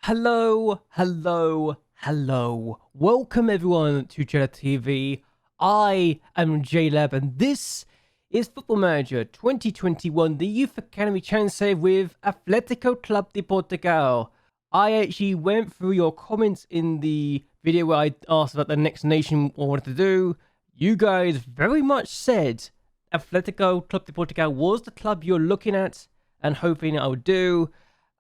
Hello. Welcome everyone to JLABTV. I am JLAB and this is Football Manager 2021, the Youth Academy Challenge Save with Atlético CP de Portugal. I actually went through your comments in the video where I asked about the next nation I wanted to do. You guys very much said Atlético CP de Portugal was the club you're looking at and hoping I would do.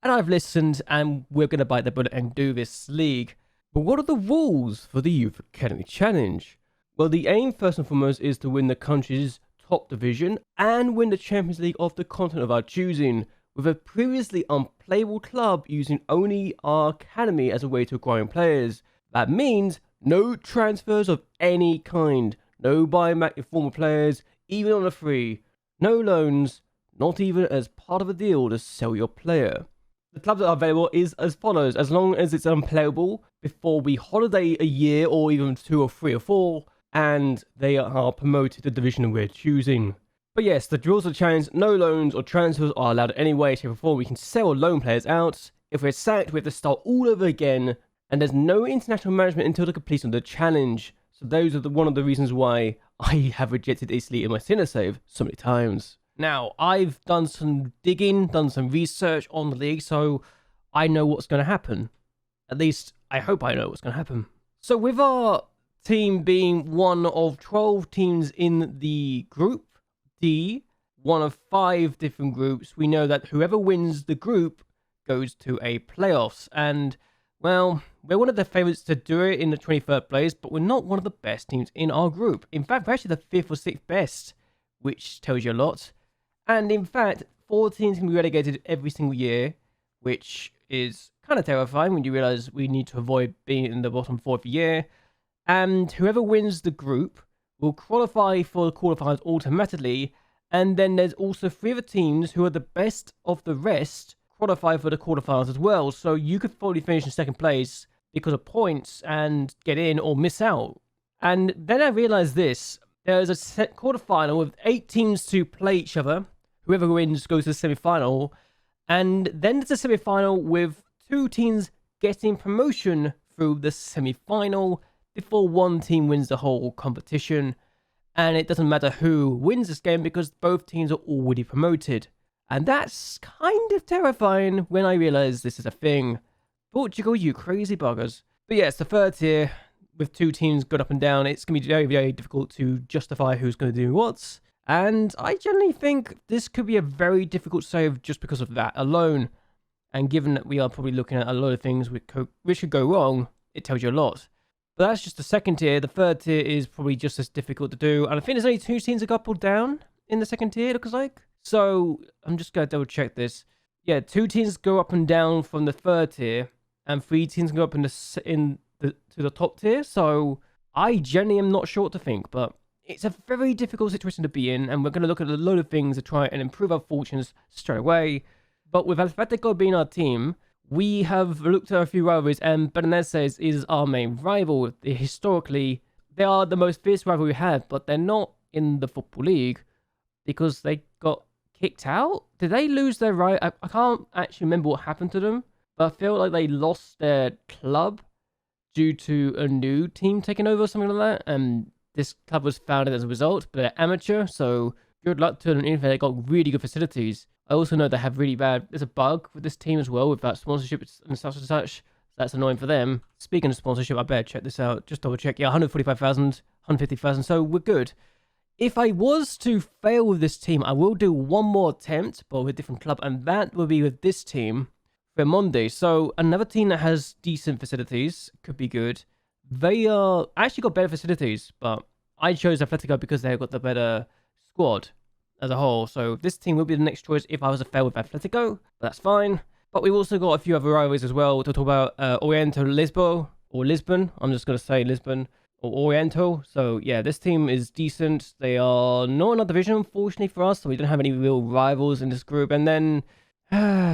And I've listened and we're going to bite the bullet and do this league. But what are the rules for the Youth Academy Challenge? Well, the aim first and foremost is to win the country's top division and win the Champions League of the continent of our choosing, with a previously unplayable club using only our academy as a way to acquiring players. That means no transfers of any kind, no buying back your former players, even on a free, no loans, not even as part of a deal to sell your player. The clubs that are available is as follows: as long as it's unplayable before we holiday a year or even 2 or 3 or 4, and they are promoted to the division we're choosing. But yes, the rules of the challenge: no loans or transfers are allowed anyway, so before we can sell or loan players out. If we're sacked, we have to start all over again, and there's no international management until the completion of the challenge. So those are one of the reasons why I have rejected Italy in my sinner save so many times. Now, I've done some digging, done some research on the league, so I know what's going to happen. At least, I hope I know what's going to happen. So with our team being one of 12 teams in the group D, one of 5 different groups, we know that whoever wins the group goes to a playoffs. And, well, we're one of the favourites to do it in the 23rd place, but we're not one of the best teams in our group. In fact, we're actually the 5th or 6th best, which tells you a lot. And in fact, 4 teams can be relegated every single year, which is kind of terrifying when you realise we need to avoid being in the bottom 4 every year. And whoever wins the group will qualify for the quarterfinals automatically. And then there's also 3 other teams who are the best of the rest qualify for the quarterfinals as well. So you could probably finish in 2nd place because of points and get in or miss out. And then I realised this. There's a quarterfinal with 8 teams to play each other. Whoever wins goes to the semi-final. And then there's a semi-final with 2 teams getting promotion through the semi-final before 1 team wins the whole competition. And it doesn't matter who wins this game because both teams are already promoted. And that's kind of terrifying when I realize this is a thing. Portugal, you crazy buggers. But yes, the 3rd tier with 2 teams going up and down, it's going to be very, very difficult to justify who's going to do what. And I generally think this could be a very difficult save just because of that alone. And given that we are probably looking at a lot of things which could go wrong, it tells you a lot. But that's just the 2nd tier. The 3rd tier is probably just as difficult to do. And I think there's only 2 teams that got pulled down in the 2nd tier, it looks like. So I'm just going to double check this. Yeah, 2 teams go up and down from the 3rd tier. And 3 teams go up to the top tier. So I generally am not sure what to think, but it's a very difficult situation to be in, and we're going to look at a load of things to try and improve our fortunes straight away. But with Atlético being our team, we have looked at a few rivalries, and Belenenses is our main rival. Historically, they are the most fierce rival we have, but they're not in the Football League because they got kicked out. Did they lose their right? I can't actually remember what happened to them, but I feel like they lost their club due to a new team taking over or something like that, and this club was founded as a result, but they're amateur, so good luck to them. They got really good facilities. I also know they have really bad... There's a bug with this team as well, with that sponsorship and such and such. That's annoying for them. Speaking of sponsorship, I better check this out. Just double check. Yeah, 145,000, 150,000, so we're good. If I was to fail with this team, I will do one more attempt, but with a different club, and that will be with this team, Monday. So another team that has decent facilities, could be good. They are actually got better facilities, but I chose Atlético because they've got the better squad as a whole. So this team will be the next choice if I was to fail with Atlético, but that's fine. But we've also got a few other rivalries as well to talk about. Oriental Lisbon, or Lisbon. I'm just going to say Lisbon or Oriental. So yeah, this team is decent. They are not in our division, unfortunately for us, so we don't have any real rivals in this group. And then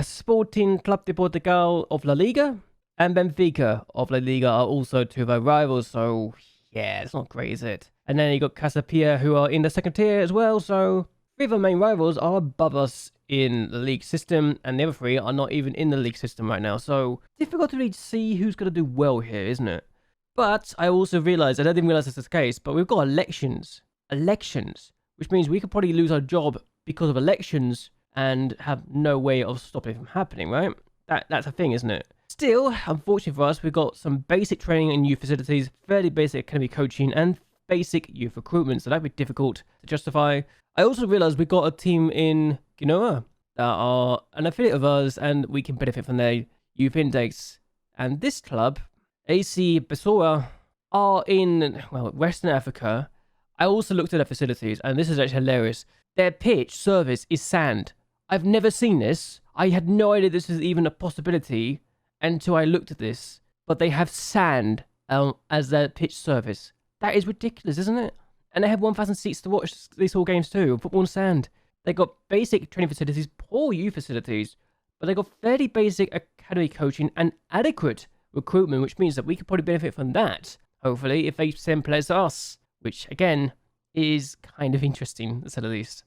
Sporting CP de Portugal of La Liga and Benfica of La Liga are also 2 of our rivals, so yeah, it's not great, is it? And then you got Casapia, who are in the 2nd tier as well, so 3 of our main rivals are above us in the league system, and the other 3 are not even in the league system right now. So difficult to really see who's going to do well here, isn't it? But I also realized, and I didn't realize this is the case, but we've got elections, which means we could probably lose our job because of elections and have no way of stopping it from happening, right? That's a thing, isn't it? Still, unfortunately for us, we've got some basic training in youth facilities, fairly basic academy coaching, and basic youth recruitment, so that'd be difficult to justify. I also realized we've got a team in Genoa that are an affiliate of ours, and we can benefit from their youth intakes. And this club, AC Besora, are in, well, Western Africa. I also looked at their facilities, and this is actually hilarious. Their pitch service is sand. I've never seen this. I had no idea this was even a possibility until I looked at this. But they have sand as their pitch service. That is ridiculous, isn't it? And they have 1,000 seats to watch these all games too. Football on sand. They got basic training facilities, poor youth facilities, but they got fairly basic academy coaching and adequate recruitment, which means that we could probably benefit from that, hopefully, if they send players to us, which, again, is kind of interesting, to say the least.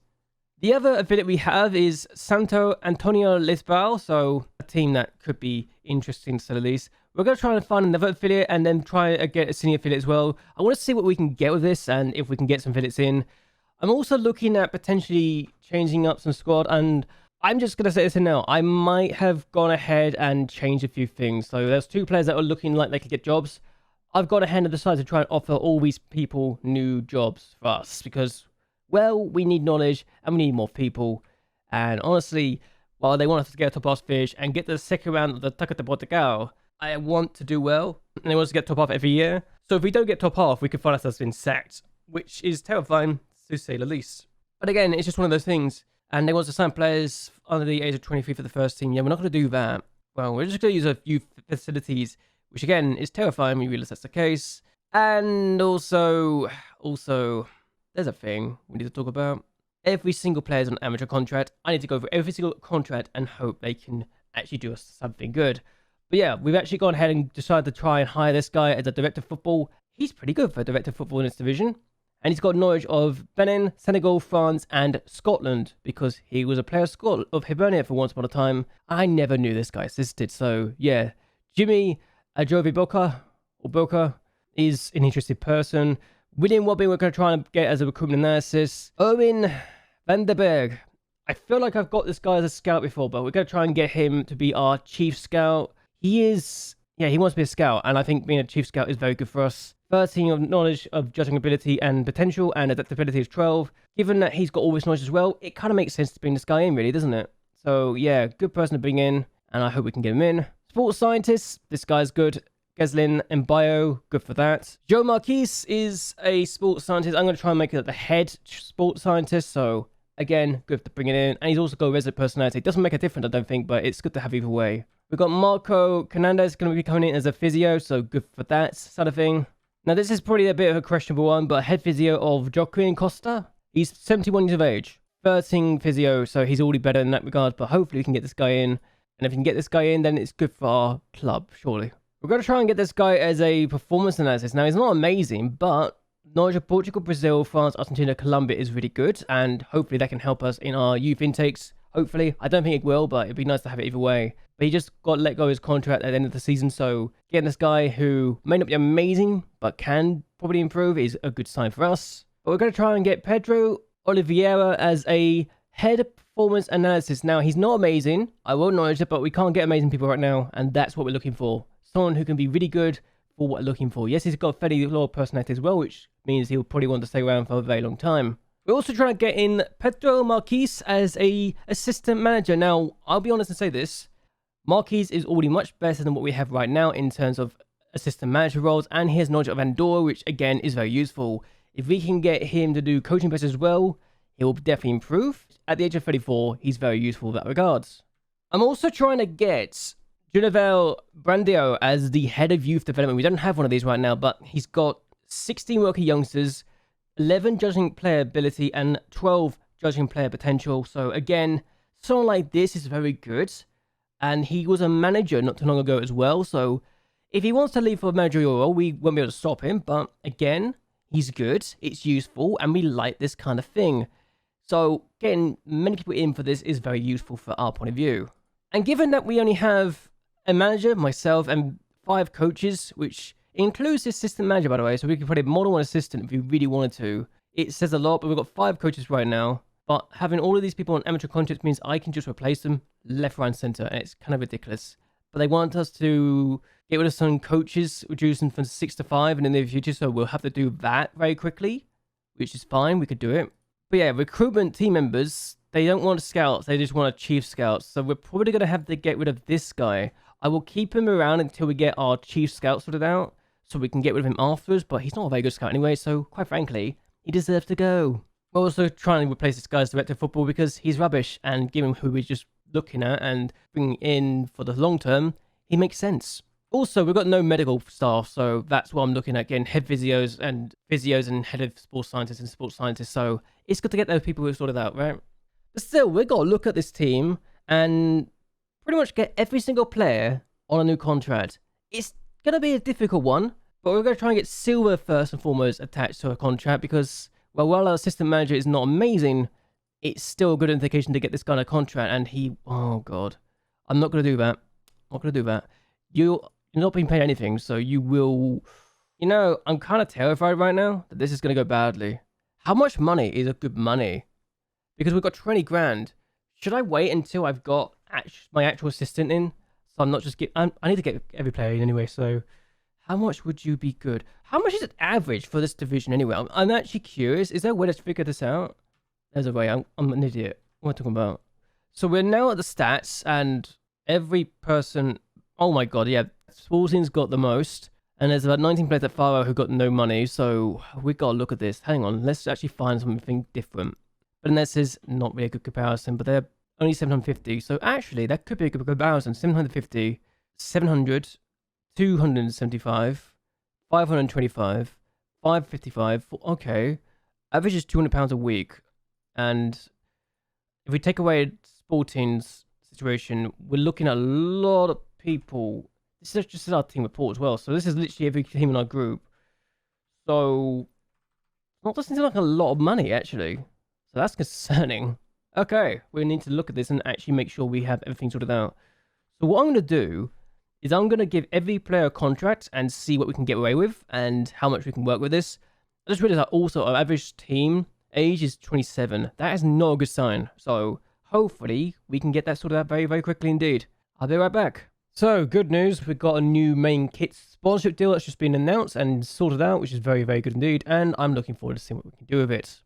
The other affiliate we have is Santo Antonio Lisboa, so a team that could be interesting, to say the least. We're going to try and find another affiliate and then try and get a senior affiliate as well. I want to see what we can get with this and if we can get some affiliates in. I'm also looking at potentially changing up some squad, and I'm just going to say this in now. I might have gone ahead and changed a few things. So there's 2 players that are looking like they could get jobs. I've gone ahead and decided to try and offer all these people new jobs for us because, well, we need knowledge and we need more people. And honestly, while they want us to get a top half finish and get the second round of the Taca de Portugal, I want to do well, and they want us to get top half every year. So if we don't get top half, we could find ourselves being sacked, which is terrifying, to say the least. But again, it's just one of those things, and they want us to sign players under the age of 23 for the first team. Yeah, we're not going to do that. Well, we're just going to use a few facilities, which again is terrifying when you realize that's the case. And also, there's a thing we need to talk about. Every single player is on amateur contract. I need to go through every single contract and hope they can actually do us something good. But yeah, we've actually gone ahead and decided to try and hire this guy as a director of football. He's pretty good for a director of football in this division. And he's got knowledge of Benin, Senegal, France, and Scotland because he was a player of Hibernia for once upon a time. I never knew this guy existed. So yeah, Jimmy Ajovi Boka is an interesting person. William Wobbin, we're going to try and get as a recruitment analysis. Owen van der Berg. I feel like I've got this guy as a scout before, but we're going to try and get him to be our chief scout. He wants to be a scout, and I think being a chief scout is very good for us. 13 of knowledge of judging ability and potential, and adaptability is 12. Given that he's got all this knowledge as well, it kind of makes sense to bring this guy in, really, doesn't it? So, yeah, good person to bring in, and I hope we can get him in. Sports scientist, this guy's good. Geslin and Bio, good for that. Joe Marquise is a sports scientist. I'm going to try and make it the head sports scientist, so again, good to bring it in. And he's also got a resident personality. It doesn't make a difference, I don't think, but it's good to have either way. We've got Marco Hernandez going to be coming in as a physio, so good for that sort of thing. Now, this is probably a bit of a questionable one, but head physio of Joaquin Costa. He's 71 years of age, 13 physio, so he's already better in that regard, but hopefully we can get this guy in. And if we can get this guy in, then it's good for our club, surely. We're going to try and get this guy as a performance analysis. Now, he's not amazing, but knowledge of Portugal, Brazil, France, Argentina, Colombia is really good, and hopefully that can help us in our youth intakes. Hopefully. I don't think it will, but it'd be nice to have it either way. But he just got let go of his contract at the end of the season, so getting this guy who may not be amazing, but can probably improve is a good sign for us. But we're going to try and get Pedro Oliveira as a head performance analysis. Now, he's not amazing. I will acknowledge it, but we can't get amazing people right now, and that's what we're looking for. Someone who can be really good for what we're looking for. Yes, he's got a fairly low personality as well, which means he'll probably want to stay around for a very long time. We're also trying to get in Pedro Marquise as a assistant manager. Now, I'll be honest and say this. Marquise is already much better than what we have right now in terms of assistant manager roles, and he has knowledge of Andorra, which again is very useful. If we can get him to do coaching best as well, he will definitely improve. At the age of 34, he's very useful in that regards. I'm also trying to get Junavel Brandio as the head of youth development. We don't have one of these right now, but he's got 16 working youngsters, 11 judging player ability, and 12 judging player potential. So again, someone like this is very good. And he was a manager not too long ago as well. So if he wants to leave for a managerial role, we won't be able to stop him. But again, he's good, it's useful, and we like this kind of thing. So getting many people in for this is very useful for our point of view. And given that we only have a manager, myself, and 5 coaches, which includes the assistant manager, by the way, so we can put a more than one assistant if we really wanted to. It says a lot, but we've got 5 coaches right now. But having all of these people on amateur contracts means I can just replace them left, right, and center, and it's kind of ridiculous. But they want us to get rid of some coaches, reduce them from 6 to 5, and in the future, so we'll have to do that very quickly, which is fine, we could do it. But yeah, recruitment team members, they don't want scouts, they just want chief scouts. So we're probably going to have to get rid of this guy. I will keep him around until we get our chief scout sorted out, so we can get rid of him afterwards, but he's not a very good scout anyway, so quite frankly, he deserves to go. We're also trying to replace this guy as director of football because he's rubbish, and given who we're just looking at and bringing in for the long term, he makes sense. Also, we've got no medical staff, so that's what I'm looking at, getting head physios and head of sports scientists and sports scientists, so it's good to get those people who are sorted out, right? But still, we've got to look at this team and pretty much get every single player on a new contract. It's going to be a difficult one, but we're going to try and get Silver first and foremost attached to a contract because, well, while our assistant manager is not amazing, it's still a good indication to get this guy on a contract, and he, oh god, I'm not going to do that. I'm not going to do that. You're not being paid anything, so you will, you know, I'm kind of terrified right now that this is going to go badly. How much money is a good money? Because we've got 20 grand. Should I wait until I've got my actual assistant in? So I'm not just I need to get every player in anyway, so how much would you be good? How much is it average for this division anyway? I'm actually curious. Is there a way to figure this out? There's a way. I'm an idiot. What am I talking about? So we're now at the stats, and every person... Oh my god, yeah. Sporting's got the most, and there's about 19 players at Faro who got no money, so we got to look at this. Hang on, let's actually find something different. But then this is not really a good comparison, but they're only 750, so actually that could be a good comparison. 750, 700, 275, 525, 555, okay. Average is £200 a week, and if we take away Sporting's situation, we're looking at a lot of people. This is just our team report as well, so this is literally every team in our group. So, not doesn't seem like a lot of money actually. So that's concerning. Okay, we need to look at this and actually make sure we have everything sorted out. So what I'm going to do is I'm going to give every player a contract and see what we can get away with and how much we can work with this. I just realized that also our average team age is 27. That is not a good sign. So hopefully we can get that sorted out very, very quickly indeed. I'll be right back. So good news, we've got a new main kit sponsorship deal that's just been announced and sorted out, which is very, very good indeed. And I'm looking forward to seeing what we can do with it.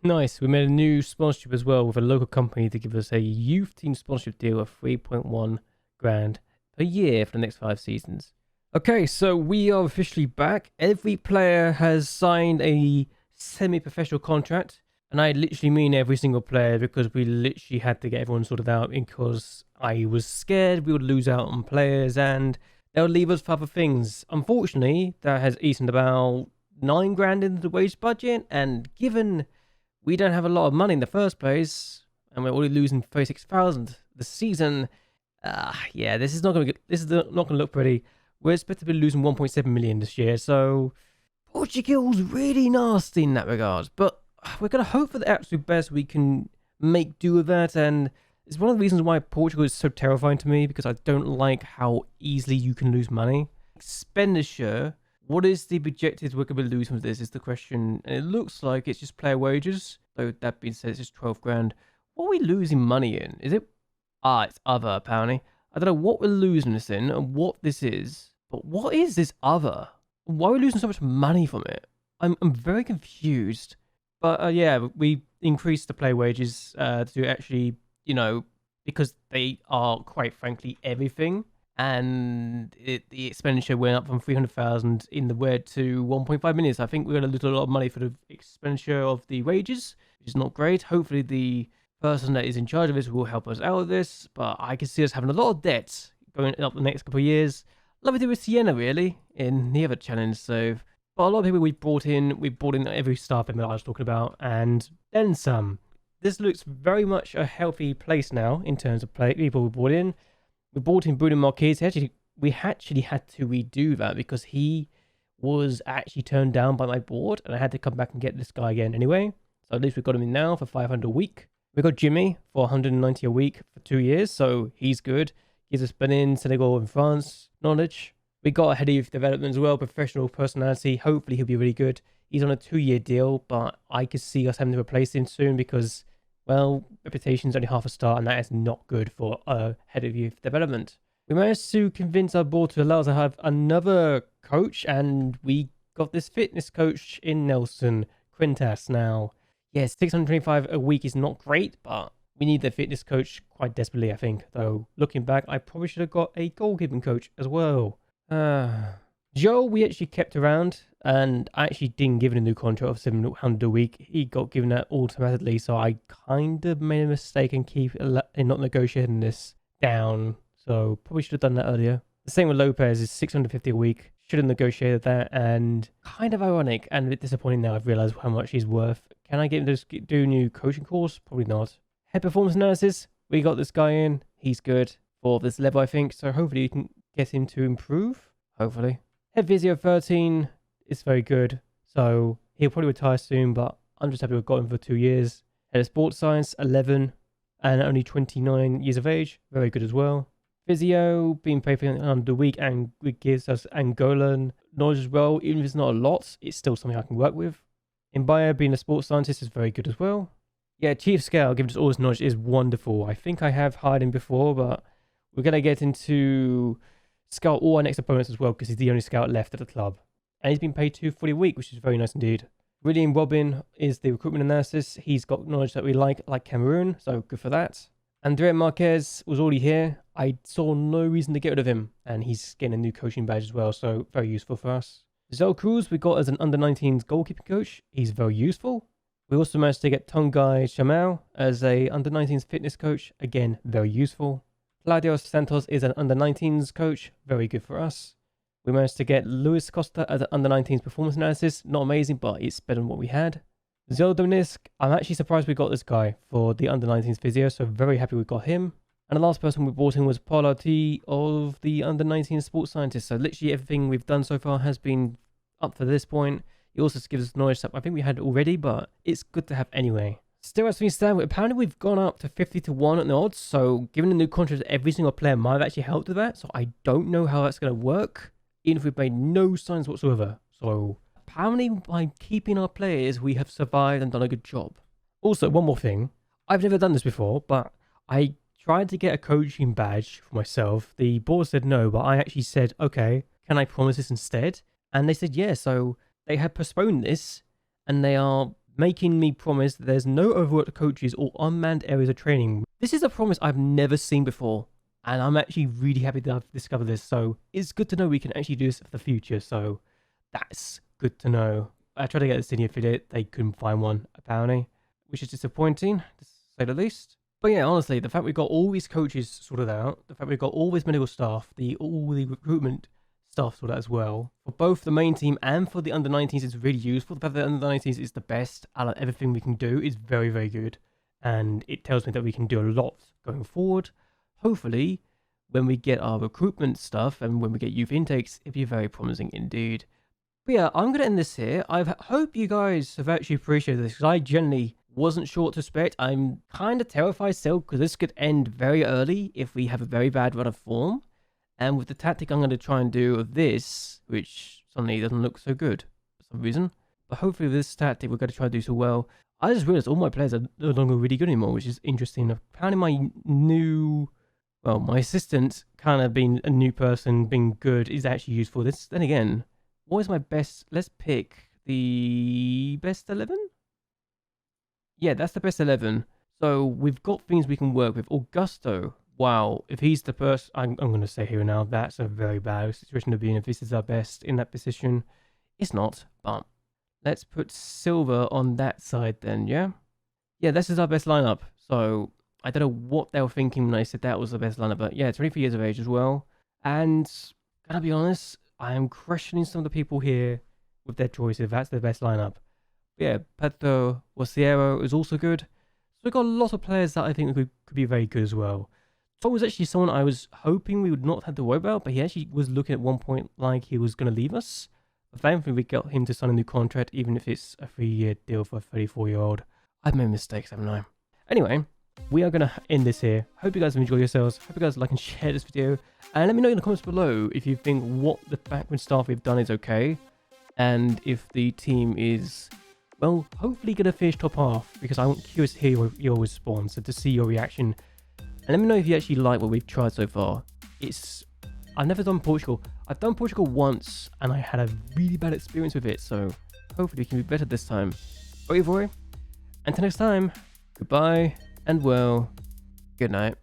Nice, we made a new sponsorship as well with a local company to give us a youth team sponsorship deal of 3.1 grand per year for the next 5 seasons. Okay, so we are officially back. Every player has signed a semi-professional contract, and I literally mean every single player because we literally had to get everyone sorted out because I was scared we would lose out on players and they would leave us for other things. Unfortunately, that has eaten about 9 grand into the wage budget, and given we don't have a lot of money in the first place, and we're already losing 36,000 this season. Yeah, this is not going to look pretty. We're expected to be losing 1.7 million this year, so Portugal's really nasty in that regard. But we're going to hope for the absolute best we can make do with that, and it's one of the reasons why Portugal is so terrifying to me, because I don't like how easily you can lose money. Expenditure. What is the projected we're going to be losing with this is the question. And it looks like it's just player wages. So that being said, it's just 12 grand. What are we losing money in? Is it? It's other, apparently. I don't know what we're losing this in and what this is. But what is this other? Why are we losing so much money from it? I'm very confused. But yeah, we increased the player wages to actually, you know, because they are, quite frankly, everything. And the expenditure went up from 300,000 in the red to 1.5 million. So I think we got a lot of money for the expenditure of the wages, which is not great. Hopefully the person that is in charge of this will help us out with this. But I can see us having a lot of debt going up the next couple of years. Like we did with Sienna, really, in the other challenge. So, but a lot of people we brought in every staff member I was talking about, and then some. This looks very much a healthy place now in terms of people we brought in. We brought in Bruno Marquez. We actually had to redo that because he was actually turned down by my board, and I had to come back and get this guy again anyway. So at least we've got him in now for 500 a week. We got Jimmy for 190 a week for 2 years, so he's good. Gives us Benin, Senegal, and France knowledge. We got a head of youth development as well, professional personality. Hopefully he'll be really good. He's on a 2-year deal, but I could see us having to replace him soon because, well, reputation's only half a star, and that is not good for a head of youth development. We managed to convince our board to allow us to have another coach, and we got this fitness coach in Nelson Quintas now. Yes, 625 a week is not great, but we need the fitness coach quite desperately, I think. Though, looking back, I probably should have got a goalkeeping coach as well. Joe, we actually kept around, and I actually didn't give him a new contract of 700 a week. He got given that automatically, so I kind of made a mistake in not negotiating this down. So, probably should have done that earlier. The same with Lopez, is 650 a week. Should have negotiated that, and kind of ironic and a bit disappointing now I've realized how much he's worth. Can I get him to do a new coaching course? Probably not. Head performance analysis, we got this guy in. He's good for this level, I think. So hopefully we can get him to improve. Hopefully. Head physio 13 is very good. So he'll probably retire soon, but I'm just happy we've got him for 2 years. Head of sports science 11 and only 29 years of age. Very good as well. Physio, being paid for under the week, and it gives us Angolan knowledge as well. Even if it's not a lot, it's still something I can work with. In bio, being a sports scientist is very good as well. Yeah, Chief Scout, giving us all this knowledge is wonderful. I think I have hired him before, but we're going to get into scout all our next opponents as well, because he's the only scout left at the club. And he's been paid $240 a week, which is very nice indeed. William Robin is the recruitment analysis. He's got knowledge that we like Cameroon, so good for that. Andrea Marquez was already here. I saw no reason to get rid of him, and he's getting a new coaching badge as well, so very useful for us. Zell Cruz we got as an under-19s goalkeeping coach. He's very useful. We also managed to get Tongai Chamau as a under-19s fitness coach. Again, very useful. Claudio Santos is an under-19s coach. Very good for us. We managed to get Luis Costa as an under-19s performance analysis. Not amazing, but it's better than what we had. Zeldonisk, I'm actually surprised we got this guy for the under-19s physio, so very happy we got him. And the last person we brought in was Paulo T of the under-19 sports scientist. So literally everything we've done so far has been up to this point. He also gives us knowledge that I think we had already, but it's good to have anyway. Still, as we stand, apparently we've gone up to 50 to 1 at the odds. So giving a new contract to every single player might have actually helped with that. So I don't know how that's going to work, even if we've made no signs whatsoever. So apparently by keeping our players, we have survived and done a good job. Also, one more thing. I've never done this before, but I tried to get a coaching badge for myself. The board said no, but I actually said, okay, can I promise this instead? And they said, yeah. So they have postponed this, and they are making me promise that there's no overworked coaches or unmanned areas of training. This is a promise I've never seen before, and I'm actually really happy that I've discovered this. So it's good to know we can actually do this for the future. So that's good to know. I tried to get a senior affiliate. They couldn't find one, apparently, which is disappointing, to say the least. But yeah, honestly, the fact we've got all these coaches sorted out, the fact we've got all this medical staff, all the recruitment stuff sorted out as well, for both the main team and for the under-19s is really useful. The fact that the under-19s is the best out of everything we can do is very, very good. And it tells me that we can do a lot going forward. Hopefully, when we get our recruitment stuff and when we get youth intakes, it'll be very promising indeed. But yeah, I'm going to end this here. I hope you guys have actually appreciated this, because I generally wasn't sure what to expect. I'm kind of terrified still, because this could end very early if we have a very bad run of form. And with the tactic I'm going to try and do of this, which suddenly doesn't look so good for some reason. But hopefully with this tactic we're going to try to do so well. I just realized all my players are no longer really good anymore, which is interesting. Apparently my assistant kind of being a new person, being good, is actually useful. Then again, what is my best? Let's pick the best 11. Yeah, that's the best 11. So we've got things we can work with. Augusto. Wow, if he's the person, I'm going to say here now, that's a very bad situation to be in. If this is our best in that position, it's not, but let's put Silver on that side then, yeah? Yeah, this is our best lineup. So I don't know what they were thinking when I said that was the best lineup, but yeah, 23 years of age as well. And gotta be honest, I am questioning some of the people here with their choices. That's their best lineup. But yeah, Pedro Wasiero is also good. So we've got a lot of players that I think could be very good as well. So was actually someone I was hoping we would not have to worry about, but he actually was looking at one point like he was going to leave us. But thankfully we got him to sign a new contract, even if it's a 3-year deal for a 34-year-old. I've made mistakes, haven't I? Anyway, we are going to end this here. Hope you guys have enjoyed yourselves. Hope you guys like and share this video. And let me know in the comments below if you think what the background stuff we've done is okay. And if the team is, well, hopefully going to finish top half. Because I'm curious to hear your response and to see your reaction. And let me know if you actually like what we've tried so far. I've never done Portugal. I've done Portugal once and I had a really bad experience with it. So hopefully we can be better this time. But either way, until next time, goodbye and well, good night.